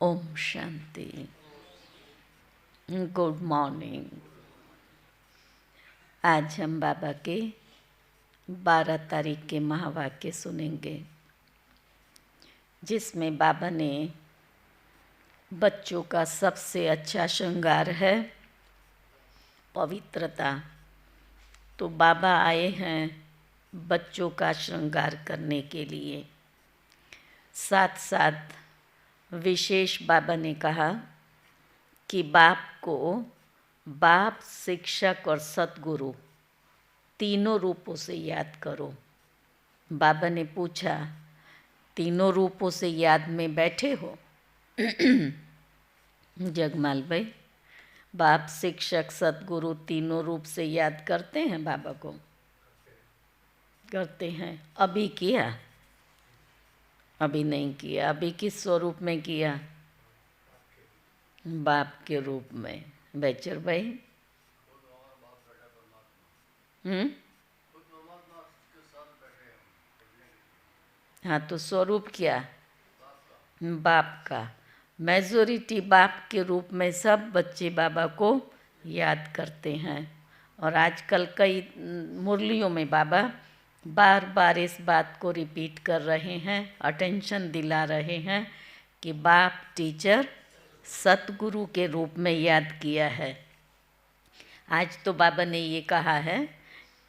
Om Shanti. Good morning. आज हम बाबा के 12 तारीख के महावाक्य सुनेंगे, जिसमें बाबा ने बच्चों का सबसे अच्छा श्रृंगार है पवित्रता। तो बाबा आए हैं बच्चों का श्रृंगार करने के लिए। साथ साथ विशेष बाबा ने कहा कि बाप, शिक्षक और सतगुरु तीनों रूपों से याद करो। बाबा ने पूछा, तीनों रूपों से याद में बैठे हो? जगमाल भाई, बाप, शिक्षक, सतगुरु तीनों रूप से याद करते हैं बाबा को? करते हैं। अभी किया? अभी नहीं किया। अभी किस स्वरूप में किया? बाप के रूप में। बेचर भाई? हाँ, तो स्वरूप क्या? बाप का। मेजॉरिटी बाप के रूप में सब बच्चे बाबा को याद करते हैं। और आजकल कई मुरलियों में बाबा बार बार इस बात को रिपीट कर रहे हैं, अटेंशन दिला रहे हैं कि बाप, टीचर, सतगुरु के रूप में याद किया है। आज तो बाबा ने ये कहा है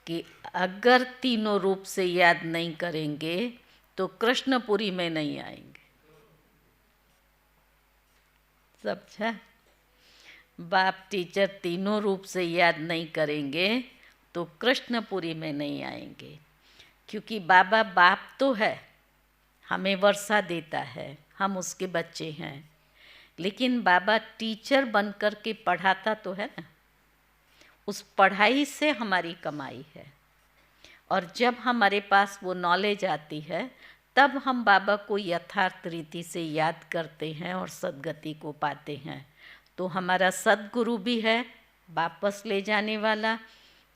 कि अगर तीनों रूप से याद नहीं करेंगे तो कृष्णपुरी में नहीं आएंगे। समझा? बाप, टीचर तीनों रूप से याद नहीं करेंगे तो कृष्णपुरी में नहीं आएंगे। क्योंकि बाबा बाप तो है, हमें वर्षा देता है, हम उसके बच्चे हैं, लेकिन बाबा टीचर बनकर के पढ़ाता तो है ना। उस पढ़ाई से हमारी कमाई है। और जब हमारे पास वो नॉलेज आती है तब हम बाबा को यथार्थ रीति से याद करते हैं और सद्गति को पाते हैं। तो हमारा सद्गुरु भी है वापस ले जाने वाला।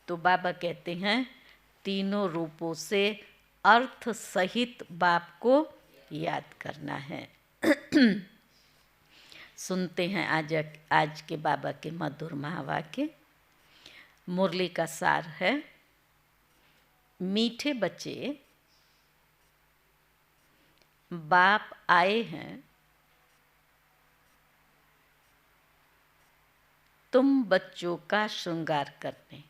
तो बाबा कहते हैं तीनों रूपों से अर्थ सहित बाप को याद करना है। सुनते हैं आज के बाबा के मधुर महावाक्य। मुरली का सार है, मीठे बच्चे, बाप आए हैं तुम बच्चों का श्रृंगार करने।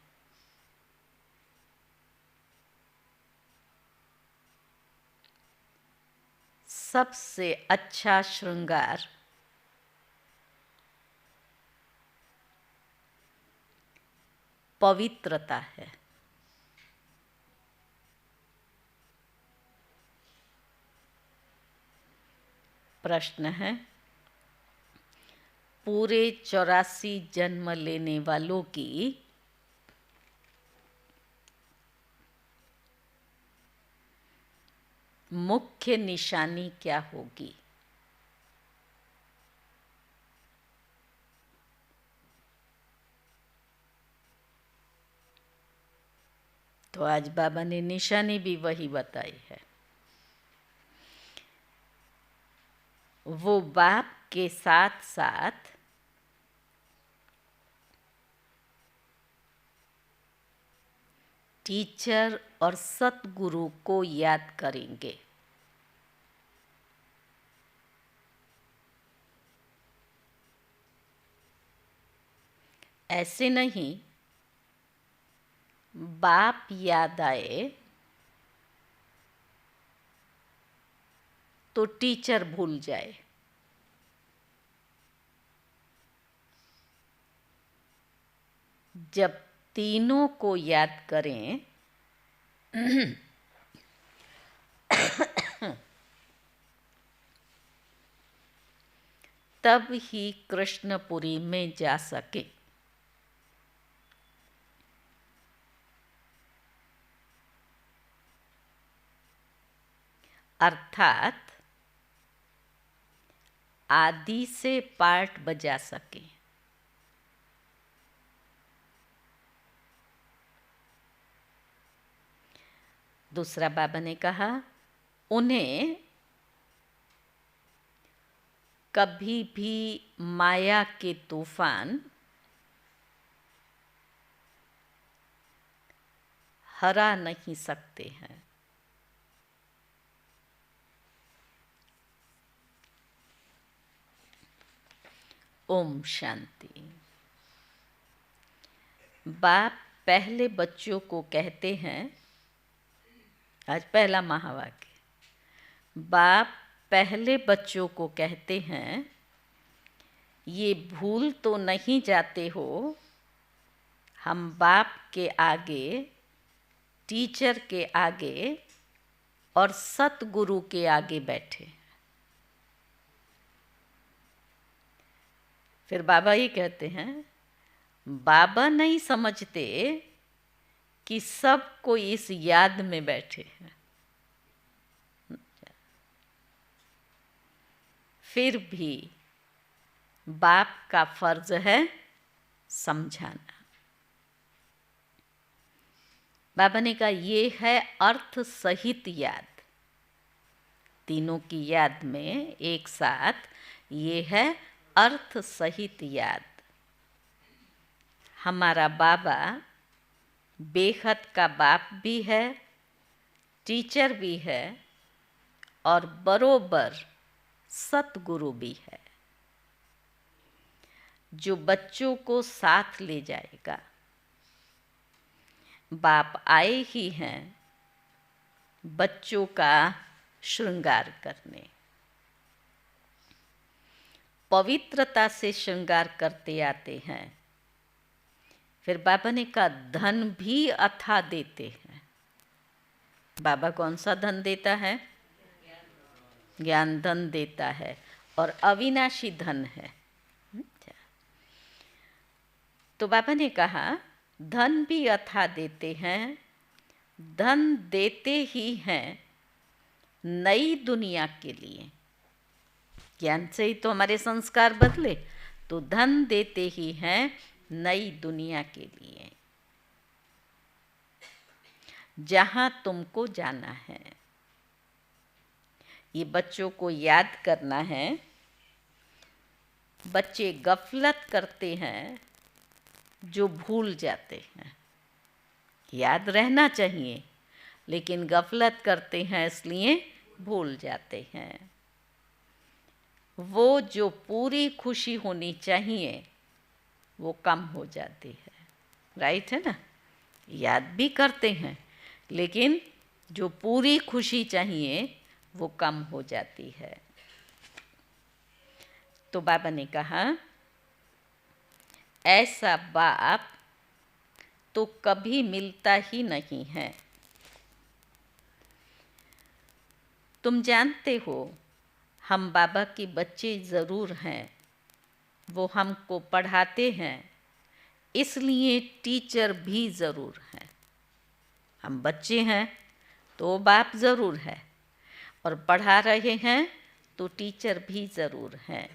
सबसे अच्छा श्रृंगार पवित्रता है। प्रश्न है, पूरे 84 जन्म लेने वालों की मुख्य निशानी क्या होगी? तो आज बाबा ने निशानी भी वही बताई है। वो बाप के साथ साथ टीचर और सतगुरु को याद करेंगे। ऐसे नहीं बाप याद आए तो टीचर भूल जाए। जब तीनों को याद करें तब ही कृष्णपुरी में जा सके। अर्थात आदि से पार्ट बजा सके। दूसरा बाबा ने कहा, उन्हें कभी भी माया के तूफान हरा नहीं सकते हैं। ओम शांति। बाप पहले बच्चों को कहते हैं, आज पहला महावाक्य, बाप पहले बच्चों को कहते हैं, ये भूल तो नहीं जाते हो, हम बाप के आगे, टीचर के आगे और सतगुरु के आगे बैठे। फिर बाबा ही कहते हैं, बाबा नहीं समझते कि सब कोई इस याद में बैठे हैं, फिर भी बाप का फर्ज है समझाना। बाबा ने कहा ये है अर्थ सहित याद, तीनों की याद में एक साथ, ये है अर्थ सहित याद। हमारा बाबा बेहद का बाप भी है, टीचर भी है और बरोबर सतगुरु भी है, जो बच्चों को साथ ले जाएगा। बाप आए ही हैं बच्चों का श्रृंगार करने, पवित्रता से श्रृंगार करते आते हैं। फिर बाबा ने कहा धन भी अथा देते हैं। बाबा कौन सा धन देता है? ज्ञान धन देता है और अविनाशी धन है। तो बाबा ने कहा धन भी अथा देते हैं, धन देते ही हैं नई दुनिया के लिए। ज्ञान से ही तो हमारे संस्कार बदले, तो धन देते ही हैं नई दुनिया के लिए, जहां तुमको जाना है। ये बच्चों को याद करना है। बच्चे गफलत करते हैं जो भूल जाते हैं। याद रहना चाहिए, लेकिन गफलत करते हैं इसलिए भूल जाते हैं। वो जो पूरी खुशी होनी चाहिए वो कम हो जाती है। राइट है ना? याद भी करते हैं, लेकिन जो पूरी खुशी चाहिए वो कम हो जाती है। तो बाबा ने कहा ऐसा बाप तो कभी मिलता ही नहीं है। तुम जानते हो हम बाबा के बच्चे ज़रूर हैं, वो हमको पढ़ाते हैं, इसलिए टीचर भी ज़रूर हैं। हम बच्चे हैं तो बाप ज़रूर है, और पढ़ा रहे हैं तो टीचर भी ज़रूर हैं।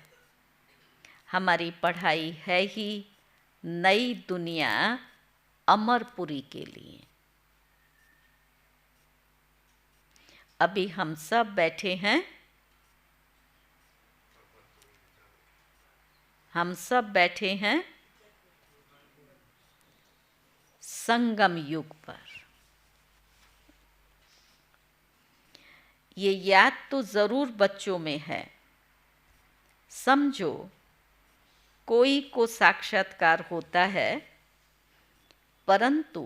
हमारी पढ़ाई है ही नई दुनिया अमरपुरी के लिए। अभी हम सब बैठे हैं, हम सब बैठे हैं संगम युग पर। ये याद तो ज़रूर बच्चों में है। समझो कोई को साक्षात्कार होता है, परंतु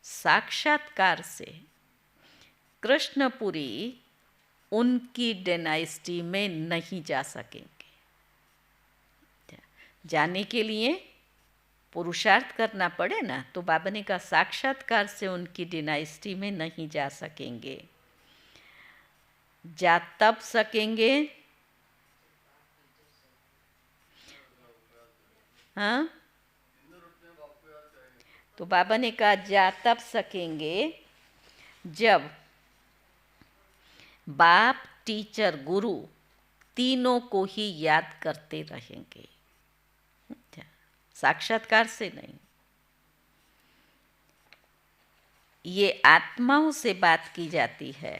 साक्षात्कार से कृष्णपुरी उनकी डायनेस्टी में नहीं जा सकेंगे। जाने के लिए पुरुषार्थ करना पड़े ना, तो बाबा ने कहा साक्षात्कार से उनकी डायनेस्टी में नहीं जा सकेंगे। जा तब सकेंगे, हाँ, तो बाबा ने कहा जा तब सकेंगे जब बाप, टीचर, गुरु तीनों को ही याद करते रहेंगे। साक्षात्कार से नहीं। ये आत्माओं से बात की जाती है।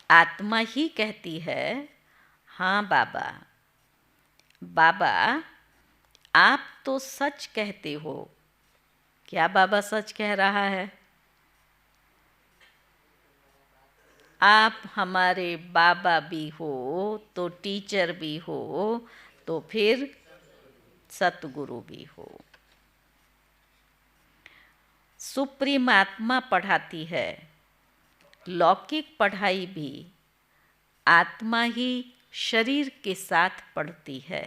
आत्मा ही कहती है हाँ बाबा, बाबा आप तो सच कहते हो। क्या बाबा सच कह रहा है? आप हमारे बाबा भी हो तो टीचर भी हो तो फिर सतगुरु भी हो। सुप्रीम आत्मा पढ़ाती है। लौकिक पढ़ाई भी आत्मा ही शरीर के साथ पढ़ती है,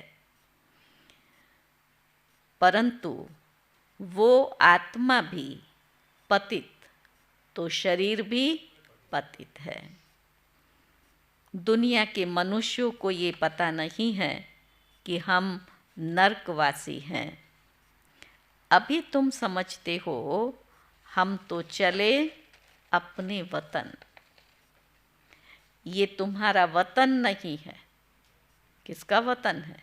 परंतु वो आत्मा भी पतित तो शरीर भी पतित है। दुनिया के मनुष्यों को ये पता नहीं है कि हम नरकवासी हैं। अभी तुम समझते हो हम तो चले अपने वतन। ये तुम्हारा वतन नहीं है। किसका वतन है?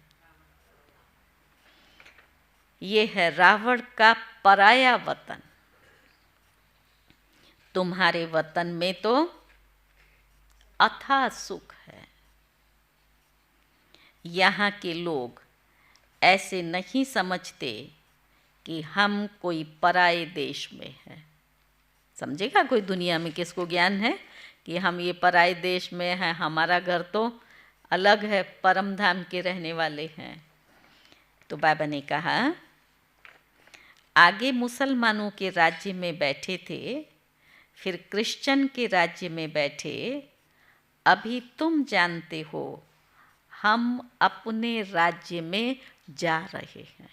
ये है रावण का पराया वतन। तुम्हारे वतन में तो अथाह सुख है। यहाँ के लोग ऐसे नहीं समझते कि हम कोई पराये देश में हैं। समझेगा कोई दुनिया में किसको ज्ञान है कि हम ये पराये देश में हैं, हमारा घर तो अलग है, परम धाम के रहने वाले हैं। तो बाबा ने कहा आगे मुसलमानों के राज्य में बैठे थे, फिर क्रिश्चियन के राज्य में बैठे। अभी तुम जानते हो हम अपने राज्य में जा रहे हैं।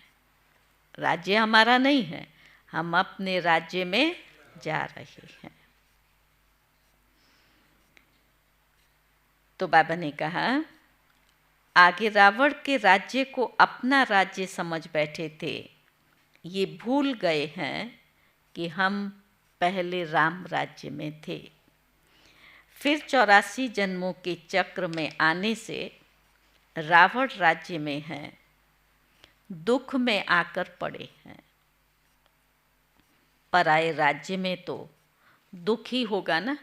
राज्य हमारा नहीं है, हम अपने राज्य में जा रहे हैं। तो बाबा ने कहा आगे रावण के राज्य को अपना राज्य समझ बैठे थे। ये भूल गए हैं कि हम पहले राम राज्य में थे। फिर 84 जन्मों के चक्र में आने से रावण राज्य में हैं, दुख में आकर पड़े हैं। पराये राज्य में तो दुख ही होगा ना,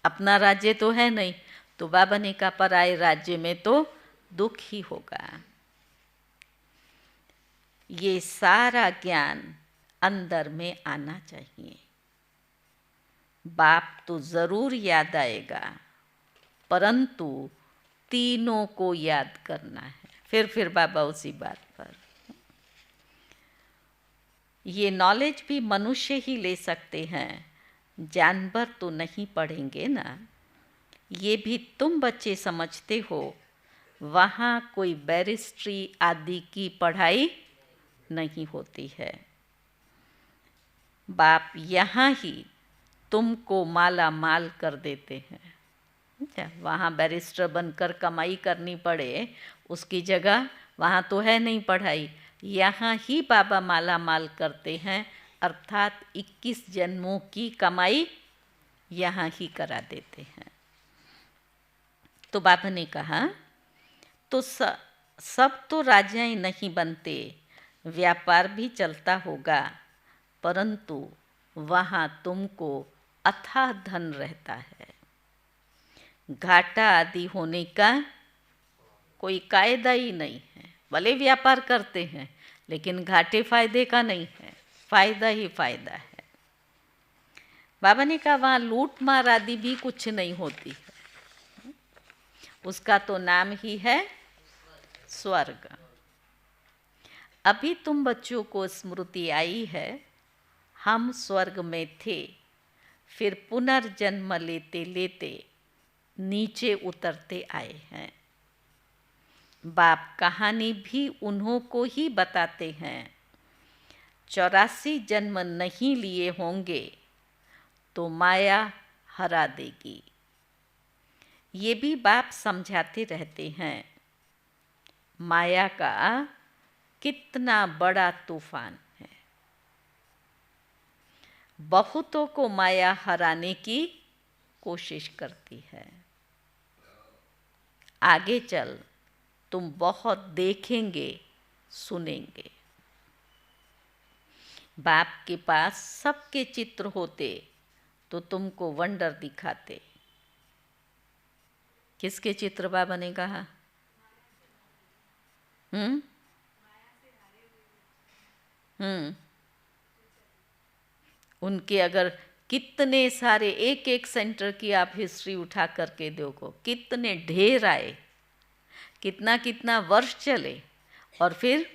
अपना राज्य तो है नहीं। तो बाबा ने कहा पराये राज्य में तो दुख ही होगा। ये सारा ज्ञान अंदर में आना चाहिए। बाप तो ज़रूर याद आएगा, परंतु तीनों को याद करना है। फिर बाबा उसी बात पर। ये नॉलेज भी मनुष्य ही ले सकते हैं, जानवर तो नहीं पढ़ेंगे ना। ये भी तुम बच्चे समझते हो, वहाँ कोई बैरिस्ट्री आदि की पढ़ाई नहीं होती है। बाप यहाँ ही तुमको माला माल कर देते हैं। वहाँ बैरिस्टर बनकर कमाई करनी पड़े उसकी जगह वहाँ तो है नहीं पढ़ाई। यहाँ ही बाबा माला माल करते हैं, अर्थात 21 जन्मों की कमाई यहाँ ही करा देते हैं। तो बाबा ने कहा तो सब तो राजाएं नहीं बनते, व्यापार भी चलता होगा, परंतु वहाँ तुमको अथाह धन रहता है। घाटा आदि होने का कोई कायदा ही नहीं है। भले व्यापार करते हैं लेकिन घाटे फायदे का नहीं है, फायदा ही फायदा है। बाबा ने कहा वहाँ लूट मार आदि भी कुछ नहीं होती है, उसका तो नाम ही है स्वर्ग। अभी तुम बच्चों को स्मृति आई है, हम स्वर्ग में थे, फिर पुनर्जन्म लेते लेते नीचे उतरते आए हैं। बाप कहानी भी उन्हों को ही बताते हैं। 84 जन्म नहीं लिए होंगे तो माया हरा देगी। ये भी बाप समझाते रहते हैं। माया का कितना बड़ा तूफान है। बहुतों को माया हराने की कोशिश करती है। आगे चल तुम बहुत देखेंगे सुनेंगे। बाप के पास सबके चित्र होते तो तुमको वंडर दिखाते किसके चित्र बाबा ने कहा? हम्म हम्म उनके अगर कितने सारे एक एक सेंटर की आप हिस्ट्री उठा करके देखो, कितने ढेर आए, कितना कितना वर्ष चले और फिर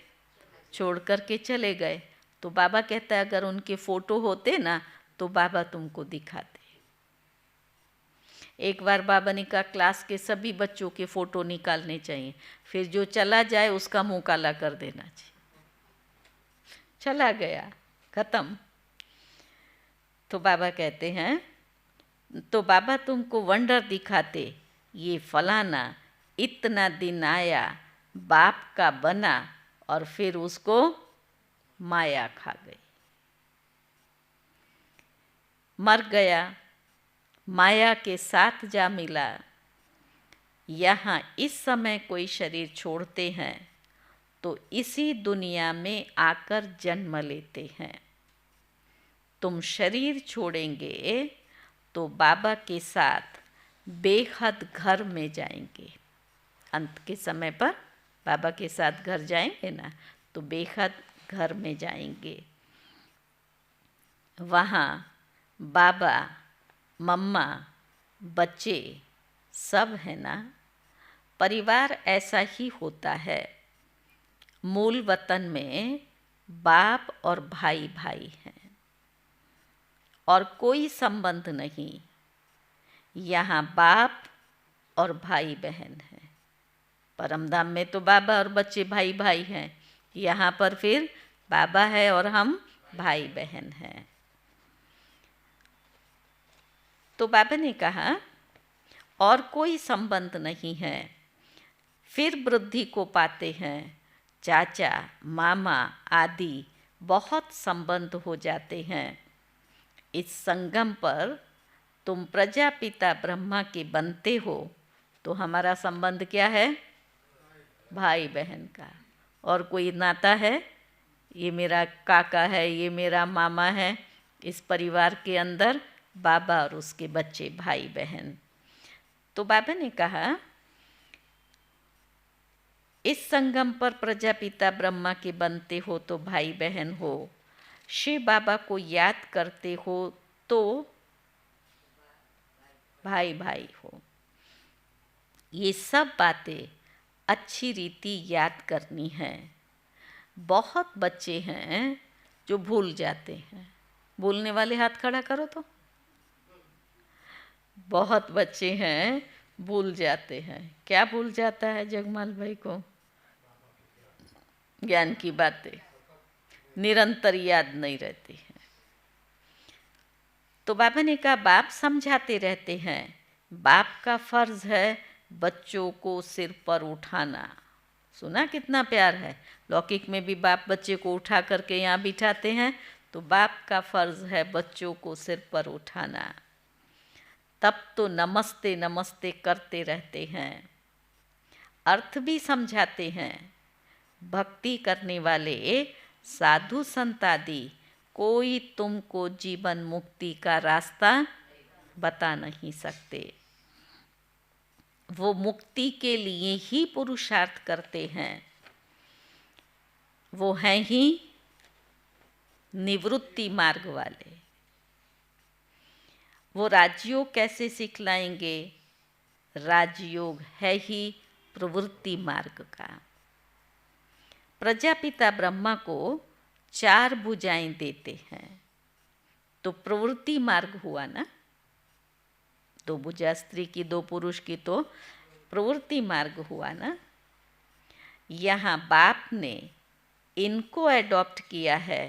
छोड़ करके चले गए। तो बाबा कहता है अगर उनके फोटो होते ना तो बाबा तुमको दिखाते। एक बार बाबा ने कहा क्लास के सभी बच्चों के फ़ोटो निकालने चाहिए, फिर जो चला जाए उसका मुंह काला कर देना चाहिए। चला गया, ख़त्म। तो बाबा कहते हैं, तो बाबा तुमको वंडर दिखाते, ये फलाना इतना दिन आया, बाप का बना और फिर उसको माया खा गई, मर गया, माया के साथ जा मिला। यहाँ इस समय कोई शरीर छोड़ते हैं तो इसी दुनिया में आकर जन्म लेते हैं। तुम शरीर छोड़ेंगे तो बाबा के साथ बेहद घर में जाएंगे। अंत के समय पर बाबा के साथ घर जाएंगे ना तो बेहद घर में जाएंगे। वहाँ बाबा, मम्मा, बच्चे सब है ना। परिवार ऐसा ही होता है। मूल वतन में बाप और भाई भाई हैं और कोई संबंध नहीं। यहाँ बाप और भाई बहन हैं। परमधाम में तो बाबा और बच्चे भाई भाई हैं, यहाँ पर फिर बाबा है और हम भाई बहन हैं। तो बाबा ने कहा और कोई संबंध नहीं है। फिर वृद्धि को पाते हैं, चाचा, मामा आदि बहुत संबंध हो जाते हैं। इस संगम पर तुम प्रजापिता ब्रह्मा के बनते हो तो हमारा संबंध क्या है? भाई बहन का। और कोई नाता है? ये मेरा काका है, ये मेरा मामा है। इस परिवार के अंदर बाबा और उसके बच्चे भाई बहन। तो बाबा ने कहा इस संगम पर प्रजापिता ब्रह्मा के बनते हो तो भाई बहन हो, शिव बाबा को याद करते हो तो भाई भाई हो। ये सब बातें अच्छी रीति याद करनी है। बहुत बच्चे हैं जो भूल जाते हैं। भूलने वाले हाथ खड़ा करो तो। बहुत बच्चे हैं भूल जाते हैं। क्या भूल जाता है जगमाल भाई को? ज्ञान की बातें निरंतर याद नहीं रहती हैं। तो बाबा ने कहा बाप समझाते रहते हैं, बाप का फर्ज है बच्चों को सिर पर उठाना। सुना कितना प्यार है। लौकिक में भी बाप बच्चे को उठा करके यहाँ बिठाते हैं, तो बाप का फर्ज है बच्चों को सिर पर उठाना। तब तो नमस्ते नमस्ते करते रहते हैं। अर्थ भी समझाते हैं। भक्ति करने वाले साधु संत आदि कोई तुमको जीवन मुक्ति का रास्ता बता नहीं सकते। वो मुक्ति के लिए ही पुरुषार्थ करते हैं। वो हैं ही निवृत्ति मार्ग वाले। वो राजयोग कैसे सिखलाएंगे? राजयोग है ही प्रवृत्ति मार्ग का। प्रजापिता ब्रह्मा को 4 भुजाएं देते हैं, तो प्रवृत्ति मार्ग हुआ ना। 2 भुजा स्त्री की, 2 पुरुष की, तो प्रवृत्ति मार्ग हुआ ना। यहाँ बाप ने इनको एडॉप्ट किया है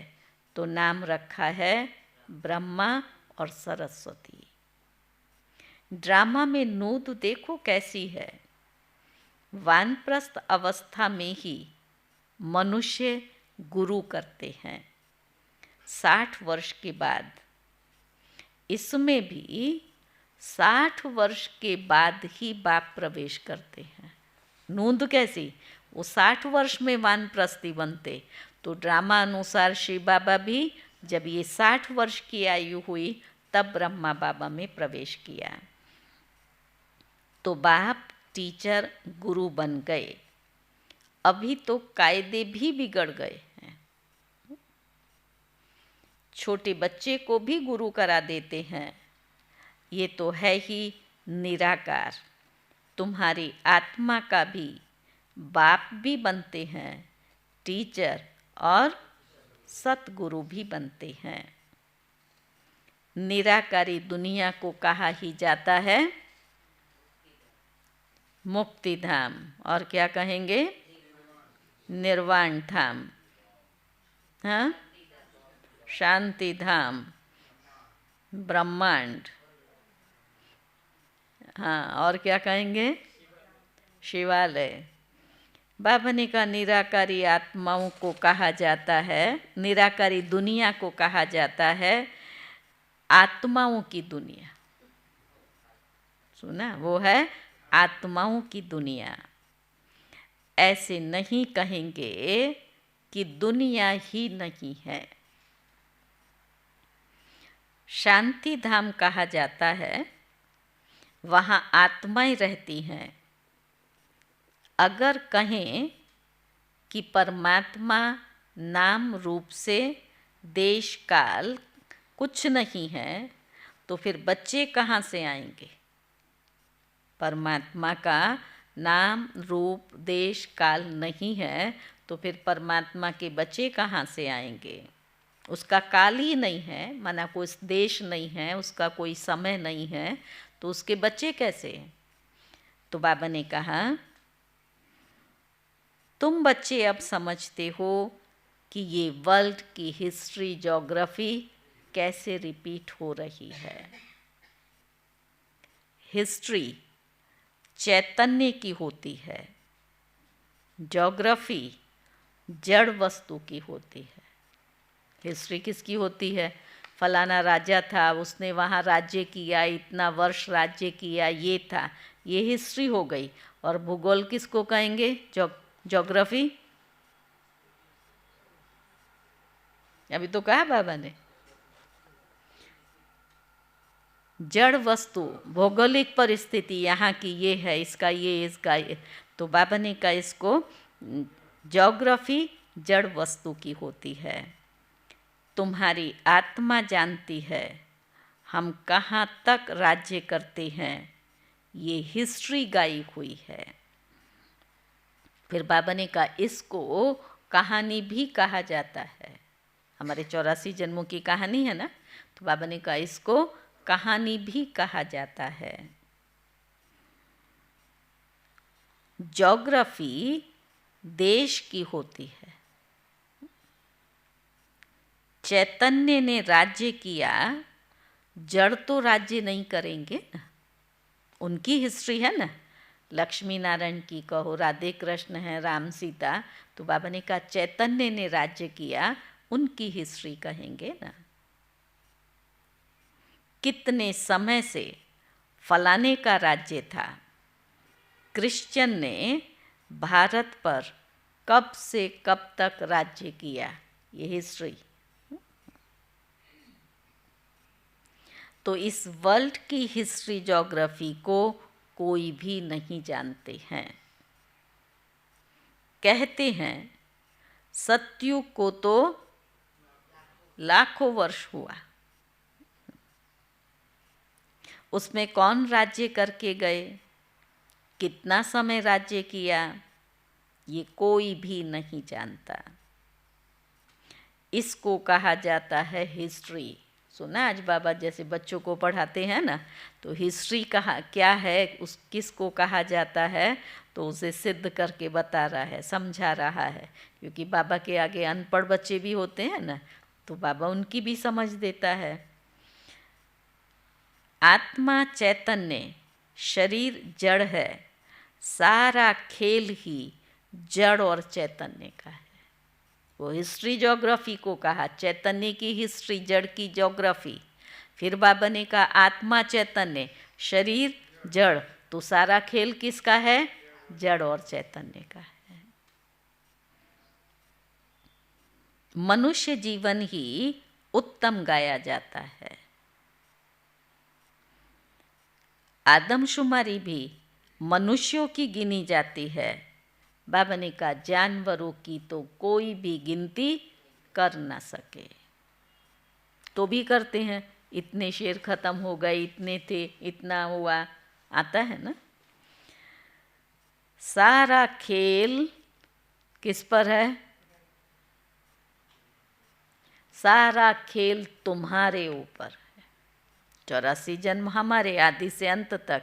तो नाम रखा है ब्रह्मा और सरस्वती। ड्रामा में नूद देखो कैसी है। वानप्रस्थ अवस्था में ही मनुष्य गुरु करते हैं। 60 वर्ष के बाद, इसमें भी 60 वर्ष के बाद ही बाप प्रवेश करते हैं। नूंद कैसी? वो 60 वर्ष में वानप्रस्थी बनते। तो ड्रामा अनुसार शिव बाबा भी जब ये 60 वर्ष की आयु हुई तब ब्रह्मा बाबा में प्रवेश किया। तो बाप टीचर गुरु बन गए। अभी तो कायदे भी बिगड़ गए हैं। छोटे बच्चे को भी गुरु करा देते हैं। ये तो है ही निराकार। तुम्हारी आत्मा का भी बाप भी बनते हैं, टीचर और सतगुरु भी बनते हैं। निराकारी दुनिया को कहा ही जाता है मुक्ति धाम, और क्या कहेंगे? निर्वाण धाम, हाँ, शांति धाम, ब्रह्मांड, हाँ, और क्या कहेंगे? शिवालय। बाबा ने कहा निराकारी आत्माओं को कहा जाता है, निराकारी दुनिया को कहा जाता है आत्माओं की दुनिया। सुना? वो है आत्माओं की दुनिया। ऐसे नहीं कहेंगे कि दुनिया ही नहीं है। शांति धाम कहा जाता है, वहाँ आत्माएं रहती हैं। अगर कहें कि परमात्मा नाम रूप से देश काल कुछ नहीं है, तो फिर बच्चे कहाँ से आएंगे? परमात्मा का नाम रूप देश काल नहीं है, तो फिर परमात्मा के बच्चे कहाँ से आएंगे? उसका काल ही नहीं है, माना कोई देश नहीं है, उसका कोई समय नहीं है, तो उसके बच्चे कैसे? तो बाबा ने कहा तुम बच्चे अब समझते हो कि ये वर्ल्ड की हिस्ट्री ज्योग्राफी कैसे रिपीट हो रही है। हिस्ट्री चैतन्य की होती है, ज्योग्राफी जड़ वस्तु की होती है। हिस्ट्री किसकी होती है? फलाना राजा था, उसने वहाँ राज्य किया, इतना वर्ष राज्य किया, ये था, ये हिस्ट्री हो गई। और भूगोल किसको कहेंगे? ज्योग्राफी। अभी तो कहा बाबा ने, जड़ वस्तु भौगोलिक परिस्थिति यहाँ की ये है, इसका ये, इसका ये। तो बाबा ने कहा इसको ज्योग्राफी जड़ वस्तु की होती है। तुम्हारी आत्मा जानती है हम कहाँ तक राज्य करते हैं, ये हिस्ट्री गाई हुई है। फिर बाबा ने कहा इसको कहानी भी कहा जाता है। हमारे 84 जन्मों की कहानी है ना, तो बाबा ने कहा इसको कहानी भी कहा जाता है। ज्योग्राफी देश की होती है। चैतन्य ने राज्य किया, जड़ तो राज्य नहीं करेंगे ना, उनकी हिस्ट्री है ना। लक्ष्मी नारायण की कहो, राधे कृष्ण है, राम सीता, तो बाबा ने कहा चैतन्य ने राज्य किया, उनकी हिस्ट्री कहेंगे ना। कितने समय से फलाने का राज्य था, क्रिश्चियन ने भारत पर कब से कब तक राज्य किया, ये हिस्ट्री। तो इस वर्ल्ड की हिस्ट्री ज्योग्राफी को कोई भी नहीं जानते हैं। कहते हैं सतयुग को तो लाखों वर्ष हुआ, उसमें कौन राज्य करके गए, कितना समय राज्य किया, ये कोई भी नहीं जानता। इसको कहा जाता है हिस्ट्री। सुना आज बाबा जैसे बच्चों को पढ़ाते हैं ना, तो हिस्ट्री कहा क्या है, उस किसको कहा जाता है, तो उसे सिद्ध करके बता रहा है, समझा रहा है। क्योंकि बाबा के आगे अनपढ़ बच्चे भी होते हैं ना, तो बाबा उनकी भी समझ देता है। आत्मा चैतन्य, शरीर जड़ है, सारा खेल ही जड़ और चैतन्य का है। वो हिस्ट्री ज्योग्राफी को कहा, चैतन्य की हिस्ट्री, जड़ की ज्योग्राफी। फिर बाबा ने कहा आत्मा चैतन्य, शरीर जड़, तो सारा खेल किसका है? जड़ और चैतन्य का है। मनुष्य जीवन ही उत्तम गाया जाता है। आदमशुमारी भी मनुष्यों की गिनी जाती है। बाबा ने कहा जानवरों की तो कोई भी गिनती कर ना सके। तो भी करते हैं, इतने शेर खत्म हो गए, इतने थे, इतना हुआ, आता है ना। सारा खेल किस पर है? सारा खेल तुम्हारे ऊपर है। 84 जन्म हमारे, आदि से अंत तक,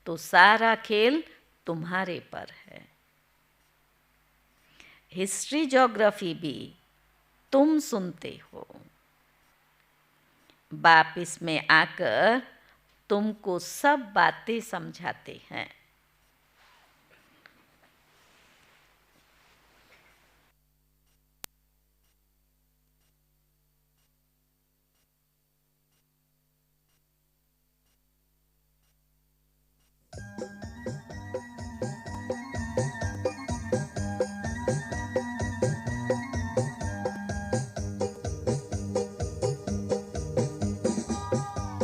तो सारा खेल तुम्हारे पर है। हिस्ट्री ज्योग्राफी भी तुम सुनते हो। बाप इसमें आकर तुमको सब बातें समझाते हैं।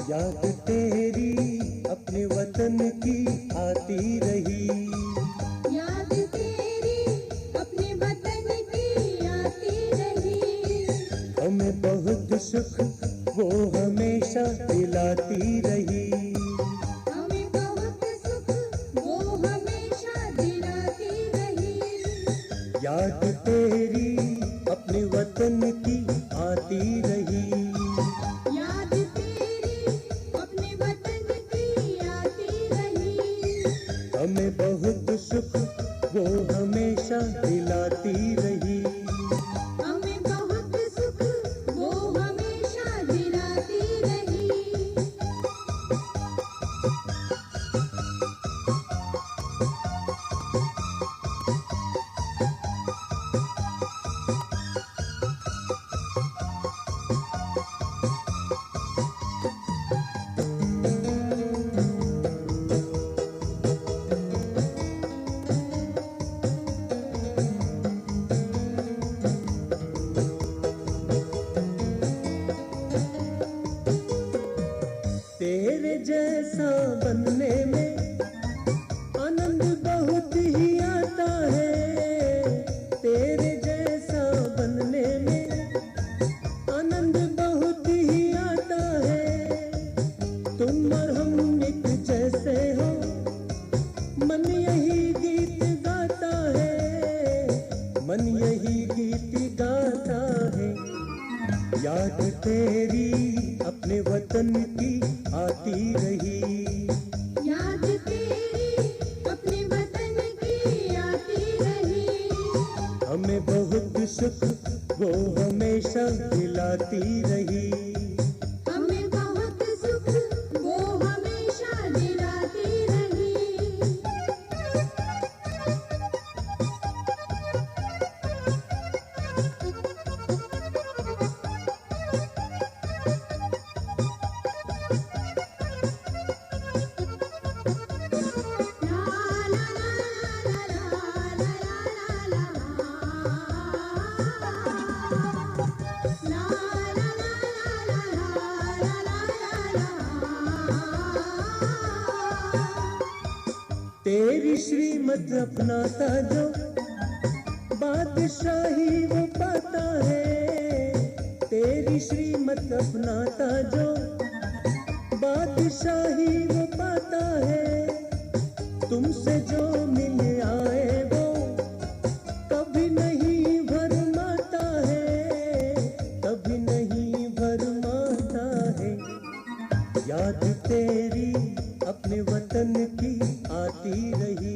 याद तेरी अपने वतन की आती रही, याद तेरी अपने वतन की आती रही। हमें बहुत सुख वो हमेशा दिलाती रही। हमें बहुत सुख वो हमेशा दिलाती रही। याद तेरी अपने वतन की आती रही, याद तेरी अपने वतन की आती रही। हमें बहुत सुख वो हमेशा दिलाती रही। हमें बहुत सुख वो हमेशा दिलाती रही। तेरे जैसा बनने में आनंद बहुत ही आता है। तेरे जैसा बनने में आनंद बहुत ही आता है। तुम और हम एक जैसे हो, मन यही गीत गाता है, मन यही गीत गाता है। याद तेरी अपने वतन की आती रही, याद तेरी अपने वतन की आती रही। हमें बहुत सुख वो हमेशा दिलाती रही। हमें बहुत सुख वो हमेशा दिलाती रही। तेरी श्रीमत अपनाता जो बादशाही वो पाता है। तेरी श्रीमत अपनाता जो बादशाही वो पाता है। तुमसे जो मिल आए वो कभी नहीं भरमाता है, कभी नहीं भरमाता है। याद तेरी अपने वतन की आती रही,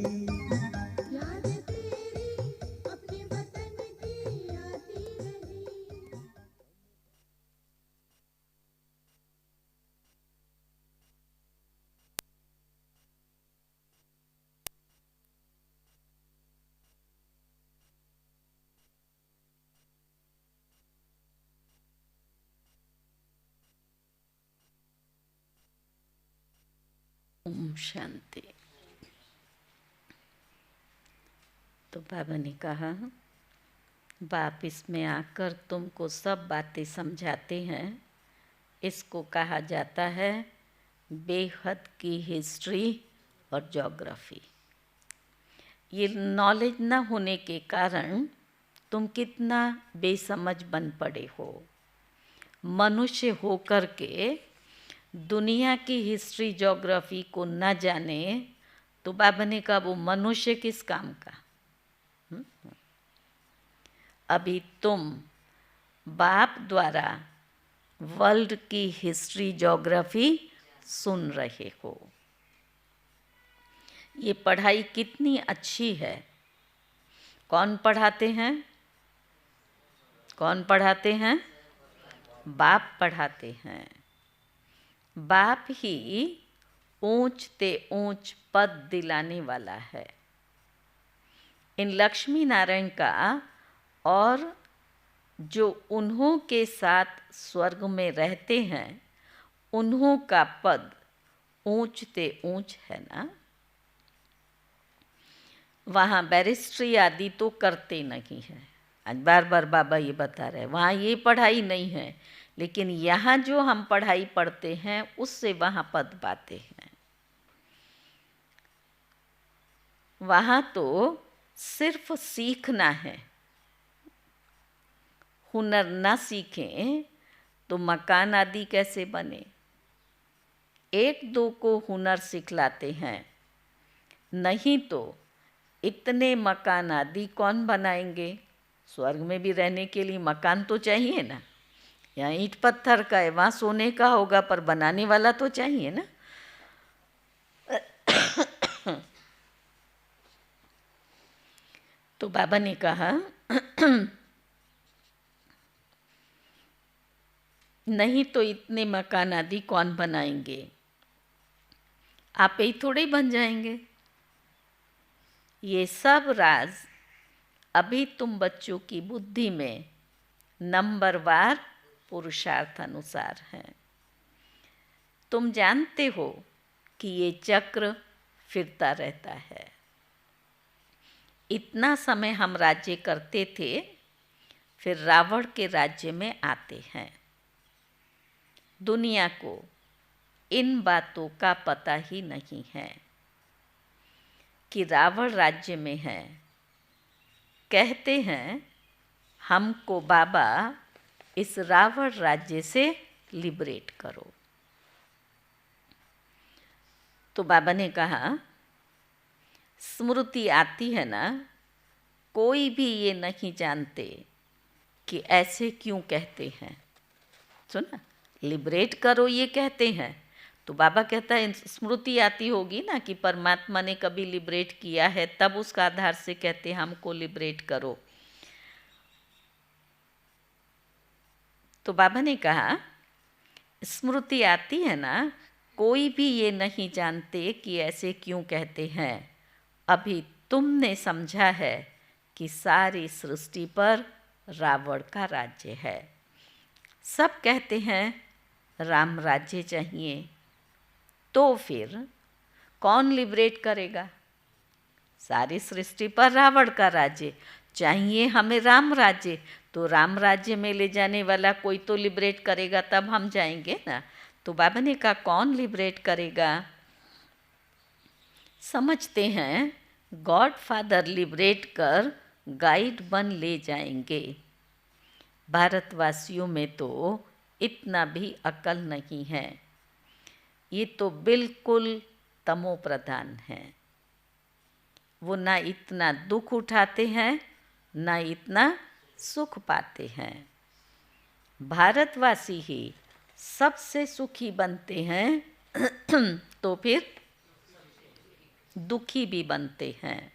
याद तेरी अपने वतन की आती रही। ओम शांति। तो बाबा ने कहा बाप इसमें आकर तुमको सब बातें समझाते हैं। इसको कहा जाता है बेहद की हिस्ट्री और ज्योग्राफी। ये नॉलेज न होने के कारण तुम कितना बेसमझ बन पड़े हो। मनुष्य होकर के दुनिया की हिस्ट्री ज्योग्राफी को न जाने तो बाबा ने कहा वो मनुष्य किस काम का। अभी तुम बाप द्वारा वर्ल्ड की हिस्ट्री ज्योग्राफी सुन रहे हो। ये पढ़ाई कितनी अच्छी है। कौन पढ़ाते हैं? कौन पढ़ाते हैं? बाप पढ़ाते हैं। बाप ही ऊंच ते ऊंच पद दिलाने वाला है। इन लक्ष्मी नारायण का और जो उन्हों के साथ स्वर्ग में रहते हैं उन्हों का पद ऊंच ते ऊंच है ना। वहाँ बैरिस्ट्री आदि तो करते नहीं हैं। आज बार बार बाबा ये बता रहे हैं वहाँ ये पढ़ाई नहीं है, लेकिन यहाँ जो हम पढ़ाई पढ़ते हैं उससे वहाँ पद पाते हैं। वहाँ तो सिर्फ सीखना है। हुनर ना सीखें तो मकान आदि कैसे बने। एक दो को हुनर सिखलाते हैं, नहीं तो इतने मकान आदि कौन बनाएंगे। स्वर्ग में भी रहने के लिए मकान तो चाहिए ना। यहाँ ईंट पत्थर का है, वहाँ सोने का होगा, पर बनाने वाला तो चाहिए ना। तो बाबा ने कहा नहीं तो इतने मकान आदि कौन बनाएंगे, आप ही थोड़े बन जाएंगे। ये सब राज अभी तुम बच्चों की बुद्धि में नंबरवार पुरुषार्थ अनुसार हैं। तुम जानते हो कि ये चक्र फिरता रहता है। इतना समय हम राज्य करते थे, फिर रावण के राज्य में आते हैं। दुनिया को इन बातों का पता ही नहीं है कि रावण राज्य में है। कहते हैं हमको बाबा इस रावण राज्य से लिबरेट करो। तो बाबा ने कहा स्मृति आती है ना, कोई भी ये नहीं जानते कि ऐसे क्यों कहते हैं। सुना, लिबरेट करो ये कहते हैं, तो बाबा कहता है स्मृति आती होगी ना कि परमात्मा ने कभी लिबरेट किया है, तब उसका आधार से कहते हैं हमको लिबरेट करो। तो बाबा ने कहा स्मृति आती है ना, कोई भी ये नहीं जानते कि ऐसे क्यों कहते हैं। अभी तुमने समझा है कि सारी सृष्टि पर रावण का राज्य है। सब कहते हैं राम राज्य चाहिए, तो फिर कौन लिबरेट करेगा। सारी सृष्टि पर रावण का राज्य चाहिए, हमें राम राज्य, तो राम राज्य में ले जाने वाला कोई तो लिबरेट करेगा, तब हम जाएंगे ना। तो बाबा ने कहा कौन लिबरेट करेगा। समझते हैं गॉड फादर लिबरेट कर गाइड बन ले जाएंगे। भारतवासियों में तो इतना भी अकल नहीं है। ये तो बिल्कुल तमो प्रधान है। वो ना इतना दुख उठाते हैं, ना इतना सुख पाते हैं। भारतवासी ही सबसे सुखी बनते हैं तो फिर दुखी भी बनते हैं।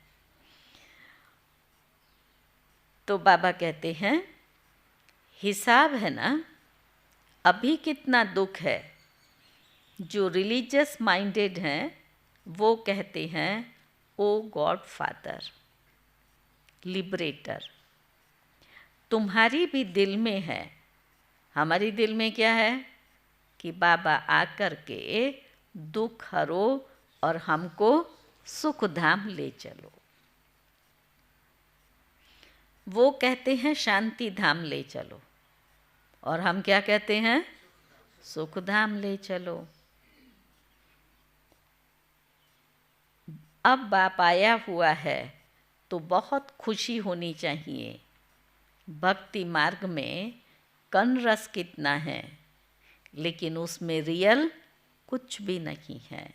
तो बाबा कहते हैं हिसाब है ना, अभी कितना दुख है। जो रिलीजियस माइंडेड हैं वो कहते हैं ओ गॉड फादर लिबरेटर, तुम्हारी भी दिल में है, हमारी दिल में क्या है कि बाबा आकर के दुख हरो और हमको सुख धाम ले चलो। वो कहते हैं शांति धाम ले चलो, और हम क्या कहते हैं सुख धाम ले चलो। अब बाप आया हुआ है तो बहुत खुशी होनी चाहिए। भक्ति मार्ग में कन रस कितना है, लेकिन उसमें रियल कुछ भी नहीं है।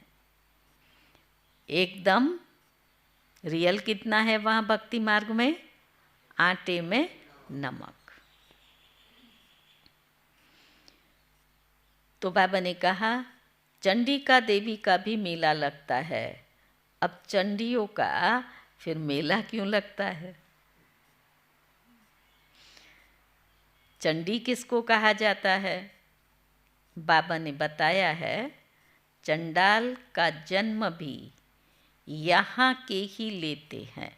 एकदम रियल कितना है वहाँ भक्ति मार्ग में? आटे में नमक। तो बाबा ने कहा चंडिका देवी का भी मेला लगता है। अब चंडियों का फिर मेला क्यों लगता है? चंडी किसको कहा जाता है? बाबा ने बताया है चंडाल का जन्म भी यहाँ के ही लेते हैं।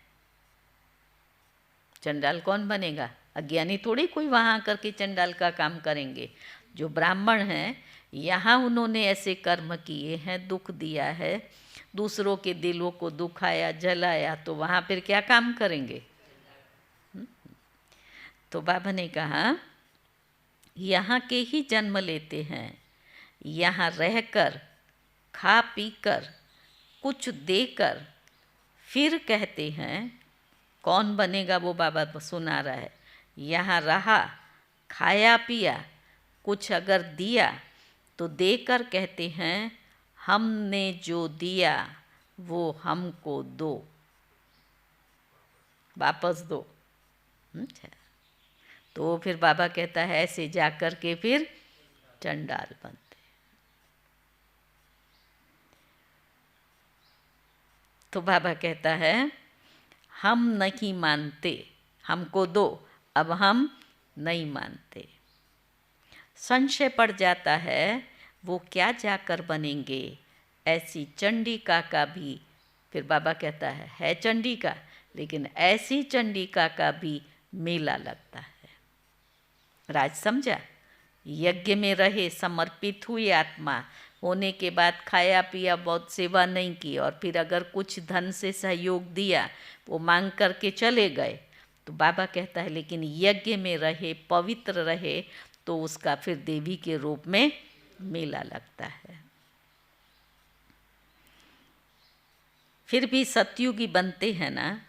चंडाल कौन बनेगा? अज्ञानी थोड़ी कोई वहाँ आकर के चंडाल का काम करेंगे। जो ब्राह्मण हैं यहाँ उन्होंने ऐसे कर्म किए हैं, दुख दिया है, दूसरों के दिलों को दुखाया, जलाया, तो वहाँ फिर क्या काम करेंगे? तो बाबा ने कहा यहाँ के ही जन्म लेते हैं, यहाँ रहकर खा पी कर कुछ देकर फिर कहते हैं कौन बनेगा वो बाबा सुना रहा है। यहाँ रहा, खाया पिया, कुछ अगर दिया तो देकर कहते हैं हमने जो दिया वो हमको दो, वापस दो। अच्छा, तो फिर बाबा कहता है ऐसे जाकर के फिर चंडाल बनते। तो बाबा कहता है हम नहीं मानते, हमको दो, अब हम नहीं मानते। संशय पड़ जाता है वो क्या जाकर बनेंगे। ऐसी चंडिका का भी, फिर बाबा कहता है चंडिका, लेकिन ऐसी चंडिका का भी मेला लगता है। राज समझा? यज्ञ में रहे, समर्पित हुई आत्मा होने के बाद खाया पिया, बहुत सेवा नहीं की, और फिर अगर कुछ धन से सहयोग दिया, वो मांग करके चले गए, तो बाबा कहता है लेकिन यज्ञ में रहे, पवित्र रहे, तो उसका फिर देवी के रूप में मेला लगता है। फिर भी सतयुगी बनते हैं ना,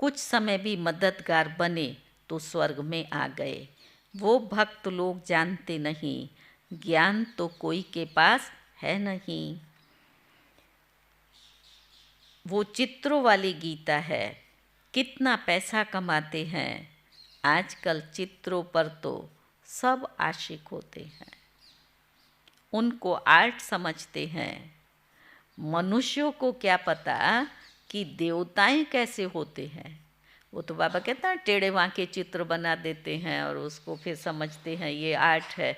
कुछ समय भी मददगार बने तो स्वर्ग में आ गए। वो भक्त लोग जानते नहीं, ज्ञान तो कोई के पास है नहीं। वो चित्रों वाली गीता है, कितना पैसा कमाते हैं। आजकल चित्रों पर तो सब आशिक होते हैं, उनको आर्ट समझते हैं। मनुष्यों को क्या पता कि देवताएं कैसे होते हैं। वो तो बाबा कहता है टेढ़े वाँके चित्र बना देते हैं और उसको फिर समझते हैं ये आर्ट है।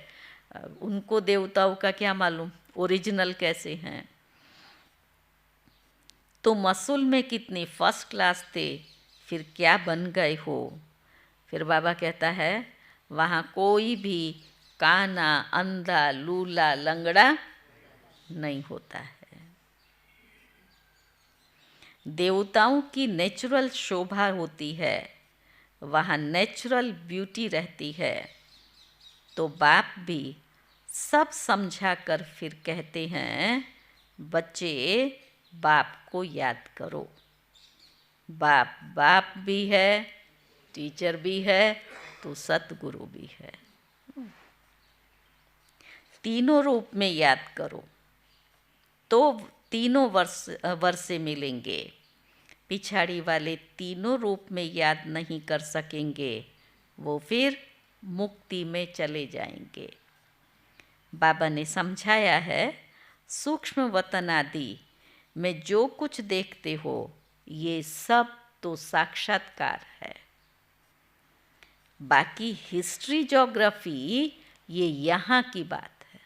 उनको देवताओं का क्या मालूम ओरिजिनल कैसे हैं। तो मसूल में कितने फर्स्ट क्लास थे, फिर क्या बन गए हो। फिर बाबा कहता है वहाँ कोई भी काना, अंधा, लूला, लंगड़ा नहीं होता है। देवताओं की नेचुरल शोभा होती है, वहाँ नेचुरल ब्यूटी रहती है। तो बाप भी सब समझा कर फिर कहते हैं बच्चे बाप को याद करो। बाप बाप भी है, टीचर भी है, तो सतगुरु भी है। तीनों रूप में याद करो तो तीनों वर्षे मिलेंगे। पिछाड़ी वाले तीनों रूप में याद नहीं कर सकेंगे, वो फिर मुक्ति में चले जाएंगे। बाबा ने समझाया है सूक्ष्म वतन आदि में जो कुछ देखते हो ये सब तो साक्षात्कार है। बाकी हिस्ट्री, ज्योग्राफी ये यहाँ की बात है।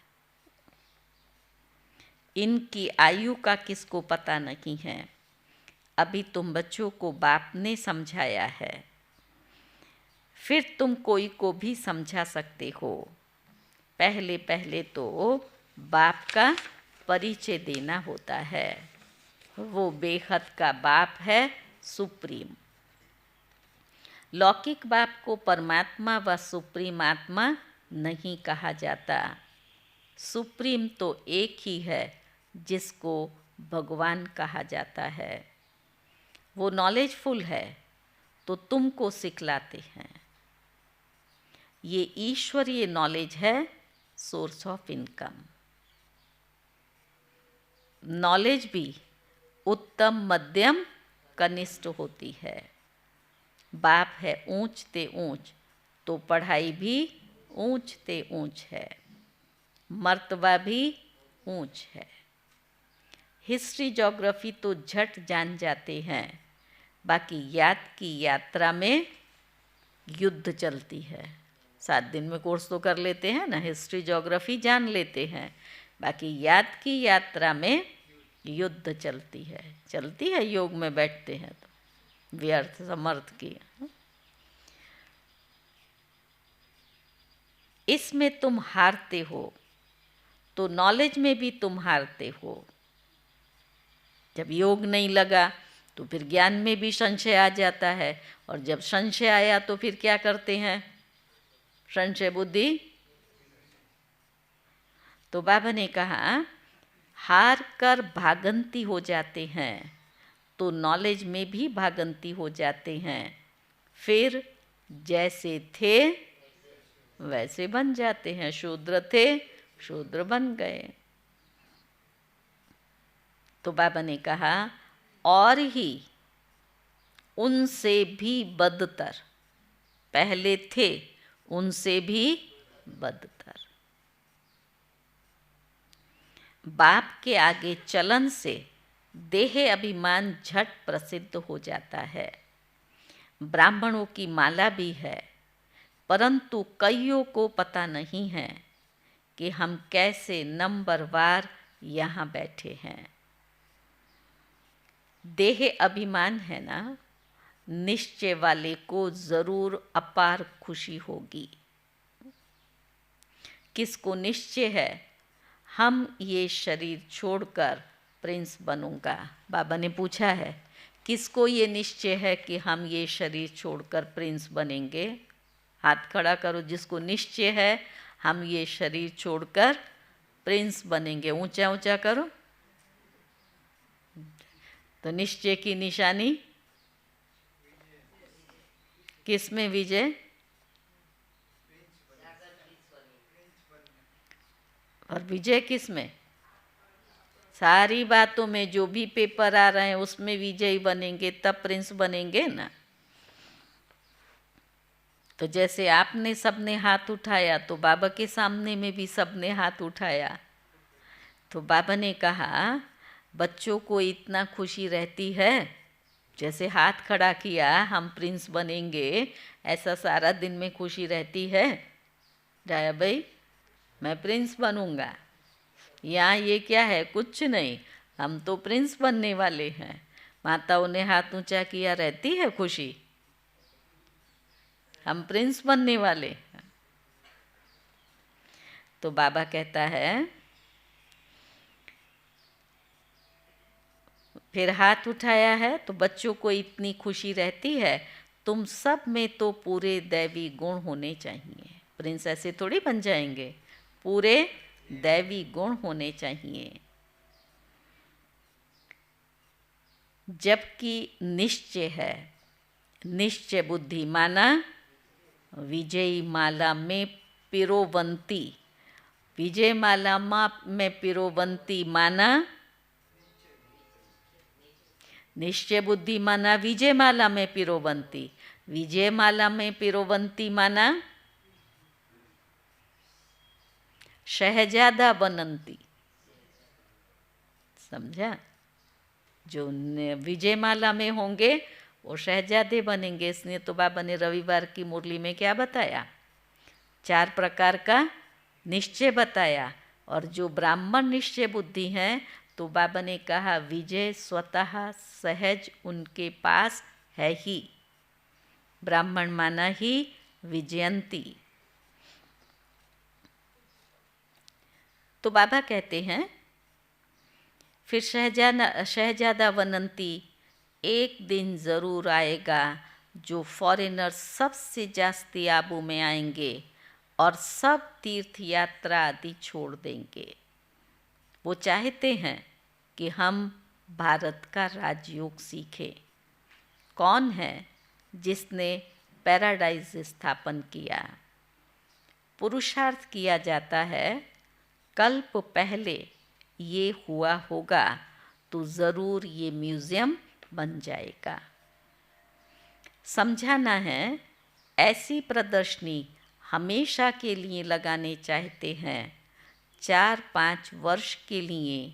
इनकी आयु का किसको पता नहीं है। अभी तुम बच्चों को बाप ने समझाया है, फिर तुम कोई को भी समझा सकते हो। पहले पहले तो बाप का परिचय देना होता है। वो बेहद का बाप है, सुप्रीम। लौकिक बाप को परमात्मा व सुप्रीम आत्मा नहीं कहा जाता। सुप्रीम तो एक ही है जिसको भगवान कहा जाता है। वो नॉलेजफुल है, तो तुमको सिखलाते हैं। ये ईश्वरीय नॉलेज है, सोर्स ऑफ इनकम। नॉलेज भी उत्तम, मध्यम, कनिष्ठ होती है। बाप है ऊंच ते ऊंच, तो पढ़ाई भी ऊंच ते ऊंच है, मर्तबा भी ऊंच है। हिस्ट्री ज्योग्राफी तो झट जान जाते हैं, बाकी याद की यात्रा में युद्ध चलती है। 7 दिन में कोर्स तो कर लेते हैं ना, हिस्ट्री ज्योग्राफी जान लेते हैं, बाकी याद की यात्रा में युद्ध चलती है। योग में बैठते हैं तो व्यर्थ समर्थ की। इसमें तुम हारते हो तो नॉलेज में भी तुम हारते हो। जब योग नहीं लगा तो फिर ज्ञान में भी संशय आ जाता है, और जब संशय आया तो फिर क्या करते हैं? संशय बुद्धि। तो बाबा ने कहा हार कर भागंती हो जाते हैं तो नॉलेज में भी भागंती हो जाते हैं, फिर जैसे थे वैसे बन जाते हैं। शूद्र थे, शूद्र बन गए। तो बाबा ने कहा और ही उनसे भी बदतर, पहले थे उनसे भी बदतर। बाप के आगे चलन से देह अभिमान झट प्रसिद्ध हो जाता है। ब्राह्मणों की माला भी है, परंतु कईयों को पता नहीं है कि हम कैसे नंबरवार यहाँ बैठे हैं। देह अभिमान है ना, निश्चय वाले को जरूर अपार खुशी होगी। किसको निश्चय है हम ये शरीर छोड़कर प्रिंस बनूंगा? बाबा ने पूछा है किसको ये निश्चय है कि हम ये शरीर छोड़कर प्रिंस बनेंगे? हाथ खड़ा करो जिसको निश्चय है हम ये शरीर छोड़कर प्रिंस बनेंगे। ऊंचा ऊंचा करो। तो निश्चय की निशानी किस में विजय? और विजय किस में? सारी बातों में जो भी पेपर आ रहे हैं उसमें विजयी बनेंगे, तब प्रिंस बनेंगे ना। तो जैसे आपने सबने हाथ उठाया तो बाबा के सामने में भी सबने हाथ उठाया। तो बाबा ने कहा बच्चों को इतना खुशी रहती है, जैसे हाथ खड़ा किया हम प्रिंस बनेंगे, ऐसा सारा दिन में खुशी रहती है? जाया भाई मैं प्रिंस बनूंगा। यहाँ ये क्या है? कुछ नहीं, हम तो प्रिंस बनने वाले हैं। माताओं ने हाथ ऊंचा किया, रहती है खुशी? हम प्रिंस बनने वाले हैं। तो बाबा कहता है फिर हाथ उठाया है तो बच्चों को इतनी खुशी रहती है, तुम सब में तो पूरे दैवी गुण होने चाहिए। प्रिंस ऐसे थोड़ी बन जाएंगे, पूरे दैवी गुण होने चाहिए। जबकि निश्चय है, निश्चय बुद्धि माना विजयी माला में पिरोवंती। विजय माला में पिरोवंती माना निश्चय बुद्धि माना विजय माला में पिरोवंती। विजय माला में पिरोवंती माना शहजादा बनंती। समझा? जो विजय माला में होंगे वो शहजादे बनेंगे। इसलिए तो बाबा ने रविवार की मुरली में क्या बताया? 4 प्रकार का निश्चय बताया। और जो ब्राह्मण निश्चय बुद्धि हैं तो बाबा ने कहा विजय स्वतः सहज उनके पास है ही। ब्राह्मण माना ही विजयंती। तो बाबा कहते हैं फिर शहजादा वनंती एक दिन ज़रूर आएगा जो फॉरेनर सबसे जास्ती आबू में आएंगे और सब तीर्थ यात्रा आदि छोड़ देंगे। वो चाहते हैं कि हम भारत का राजयोग सीखें। कौन है? जिसने पैराडाइज स्थापन किया। पुरुषार्थ किया जाता है, कल्प पहले ये हुआ होगा तो ज़रूर ये म्यूज़ियम बन जाएगा। समझाना है, ऐसी प्रदर्शनी हमेशा के लिए लगाने चाहते हैं। 4-5 वर्ष के लिए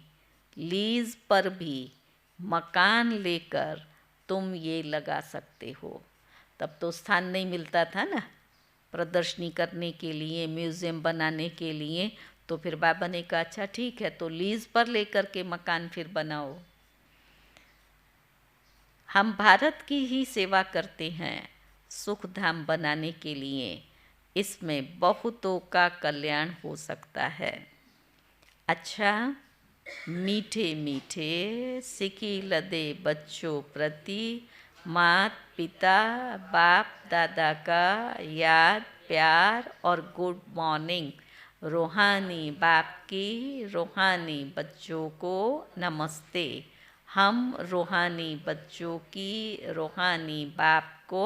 लीज पर भी मकान लेकर तुम ये लगा सकते हो। तब तो स्थान नहीं मिलता था ना प्रदर्शनी करने के लिए, म्यूज़ियम बनाने के लिए। तो फिर बाबा ने कहा अच्छा ठीक है, तो लीज पर लेकर के मकान फिर बनाओ। हम भारत की ही सेवा करते हैं सुख धाम बनाने के लिए। इसमें बहुतों का कल्याण हो सकता है। अच्छा, मीठे मीठे सिकी लदे बच्चों प्रति मात पिता बाप दादा का याद प्यार और गुड मॉर्निंग। रूहानी बाप की रूहानी बच्चों को नमस्ते। हम रूहानी बच्चों की रूहानी बाप को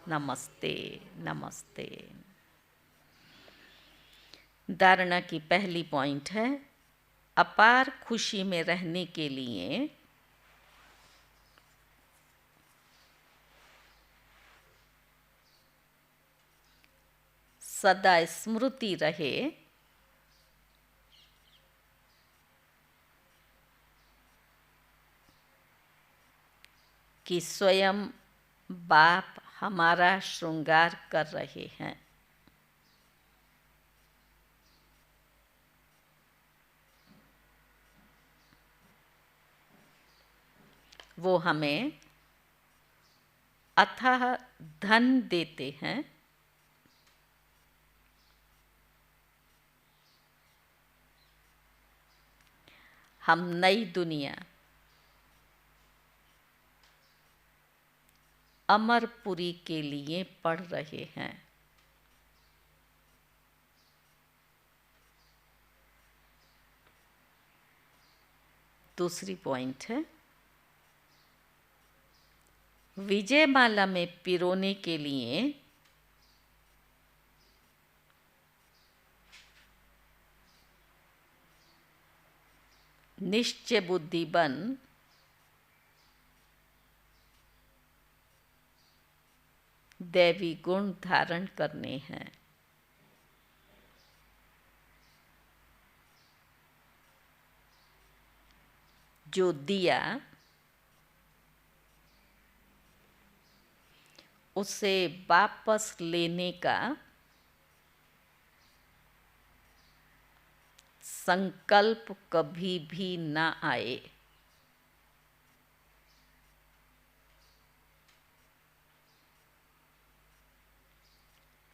नमस्ते नमस्ते। धारणा की पहली पॉइंट है, अपार खुशी में रहने के लिए सदा स्मृति रहे कि स्वयं बाप हमारा श्रृंगार कर रहे हैं। वो हमें अथाह धन देते हैं। हम नई दुनिया अमरपुरी के लिए पढ़ रहे हैं। दूसरी पॉइंट है, विजयमाला में पिरोने के लिए निश्चय बुद्धि बन दैवी गुण धारण करने हैं। जो दिया उसे वापस लेने का संकल्प कभी भी ना आए।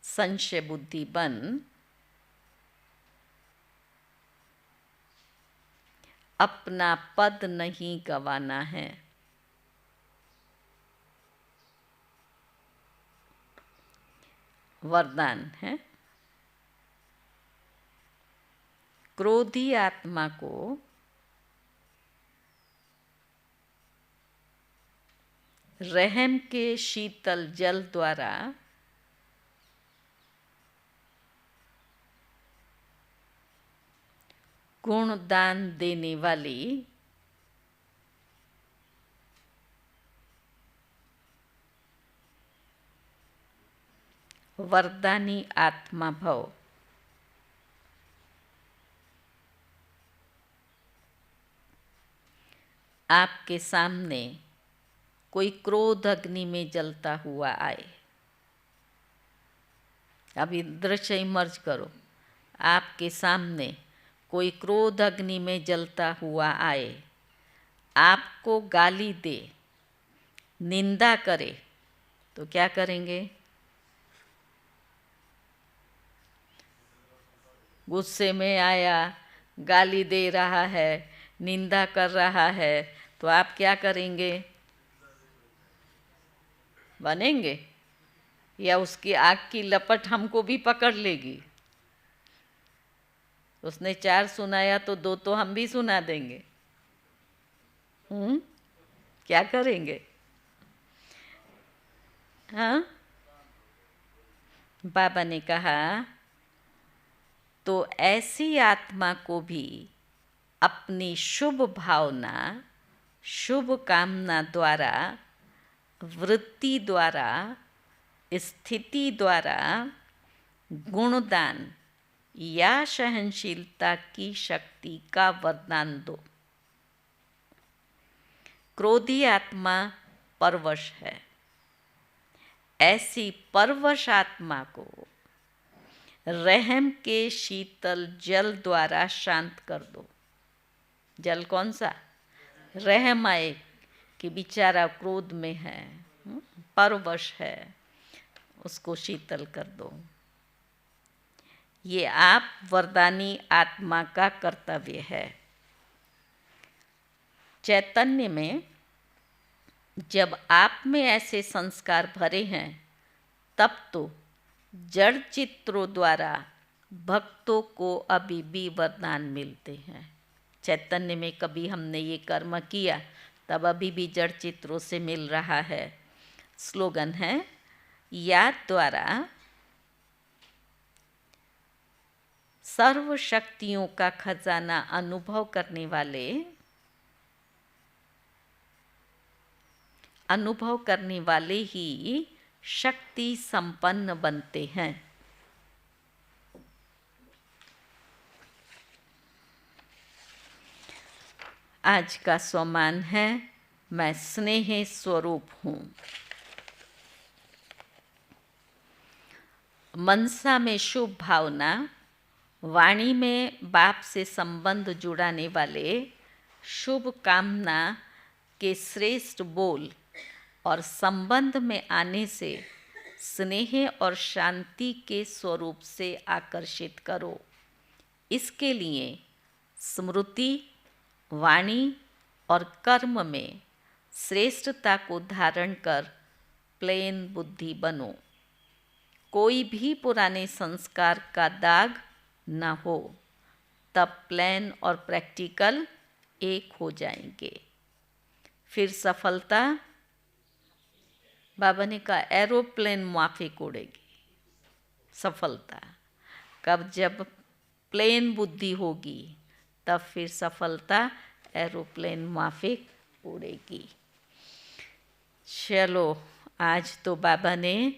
संशय बुद्धि बन अपना पद नहीं गंवाना है। वरदान है, क्रोधी आत्मा को रहम के शीतल जल द्वारा गुणदान देने वाली वरदानी आत्मा भव। आपके सामने कोई क्रोध अग्नि में जलता हुआ आए, अभी दृश्य इमर्ज करो। आपके सामने कोई क्रोध अग्नि में जलता हुआ आए, आपको गाली दे, निंदा करे, तो क्या करेंगे? गुस्से में आया, गाली दे रहा है, निंदा कर रहा है, तो आप क्या करेंगे? बनेंगे या उसकी आग की लपट हमको भी पकड़ लेगी? उसने 4 सुनाया तो 2 तो हम भी सुना देंगे। क्या करेंगे? हाँ, बाबा ने कहा तो ऐसी आत्मा को भी अपनी शुभ भावना, शुभ कामना द्वारा, वृत्ति द्वारा, स्थिति द्वारा गुणदान या सहनशीलता की शक्ति का वरदान दो। क्रोधी आत्मा परवश है। ऐसी परवश आत्मा को रहम के शीतल जल द्वारा शांत कर दो। जल कौन सा? रहम आए कि बेचारा क्रोध में है, परवश है, उसको शीतल कर दो। ये आप वरदानी आत्मा का कर्तव्य है। चैतन्य में जब आप में ऐसे संस्कार भरे हैं, तब तो जड़ चित्रों द्वारा भक्तों को अभी भी वरदान मिलते हैं। चैतन्य में कभी हमने ये कर्म किया, तब अभी भी जड़ चित्रों से मिल रहा है। स्लोगन है, याद द्वारा सर्व शक्तियों का खजाना अनुभव करने वाले ही शक्ति संपन्न बनते हैं। आज का स्वमान है, मैं स्नेह स्वरूप हूँ। मनसा में शुभ भावना, वाणी में बाप से संबंध जुड़ाने वाले शुभ कामना के श्रेष्ठ बोल और संबंध में आने से स्नेह और शांति के स्वरूप से आकर्षित करो। इसके लिए स्मृति, वाणी और कर्म में श्रेष्ठता को धारण कर प्लेन बुद्धि बनो। कोई भी पुराने संस्कार का दाग न हो, तब प्लेन और प्रैक्टिकल एक हो जाएंगे। फिर सफलता, बाबा ने कहा एरोप्लेन माफिक उड़ेगी। सफलता कब? जब प्लेन बुद्धि होगी, तब फिर सफलता एरोप्लेन माफिक उड़ेगी। चलो, आज तो बाबा ने